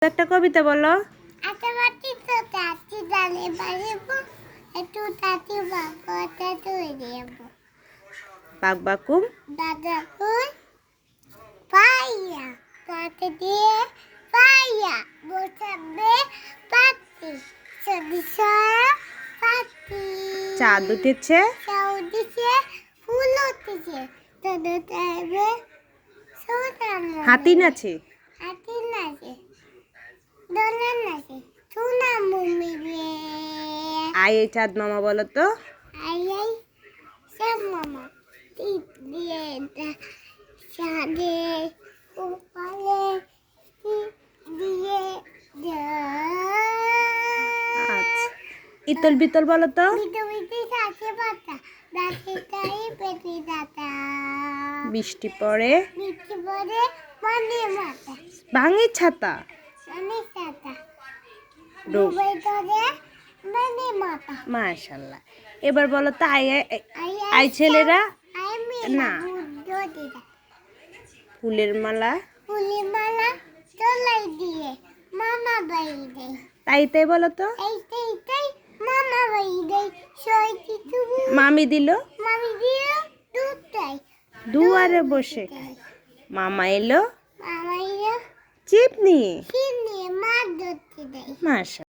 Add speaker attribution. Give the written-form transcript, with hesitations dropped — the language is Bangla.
Speaker 1: একটা কবিতা বলো। বাকবাকুম
Speaker 2: পাইয়া পাতে দিয়ে পাইয়া বসাবে পাতি সদিশা পাতি
Speaker 1: চাঁদ উঠেছে,
Speaker 2: চাঁদ উঠেছে, ফুল উঠেছে, তদতাবে সোনামণি
Speaker 1: হাতি নাচে,
Speaker 2: হাতি নাচে, দোলন নাচে, সোনামণি রে
Speaker 1: আয় এই চাঁদ মামা বলো তো।
Speaker 2: আই আই সব মামা টিপ দিয়ে চাঁদে উপালে টিপ দিয়ে
Speaker 1: আচ্ছা, ইতল বিতল বলো তো।
Speaker 2: বিটে বিটে সাথে পাতা দাঁতে তাই পেটে দাতা
Speaker 1: বৃষ্টি পড়ে,
Speaker 2: বৃষ্টি পড়ে মানে মাথা
Speaker 1: ভাঙে ছাতা,
Speaker 2: মানে সাতা
Speaker 1: ডুব।
Speaker 2: ডুবে ধরে মানে মাথা
Speaker 1: মাশাআল্লাহ। এবার বলো তো আয় আয়
Speaker 2: আই
Speaker 1: আয় ছেলেরা
Speaker 2: আই
Speaker 1: না,
Speaker 2: বুদ্ধ দিদা
Speaker 1: ফুলের মালা
Speaker 2: ফুলের মালা তোলাই দিয়ে মামা বাড়ি দেয়
Speaker 1: তাই তাই বলো তো।
Speaker 2: এইটাই মামা বাড়ি দেয় সইটি তুমি
Speaker 1: মামি দিল
Speaker 2: মামি দিয়ে দুধটাই
Speaker 1: দুয়ারে বসে, মামা এলো
Speaker 2: মামা ইয়ে
Speaker 1: চিপ নিয়ে।
Speaker 2: চিনি মাছ ধরতে দেয়
Speaker 1: মাশাআল্লাহ।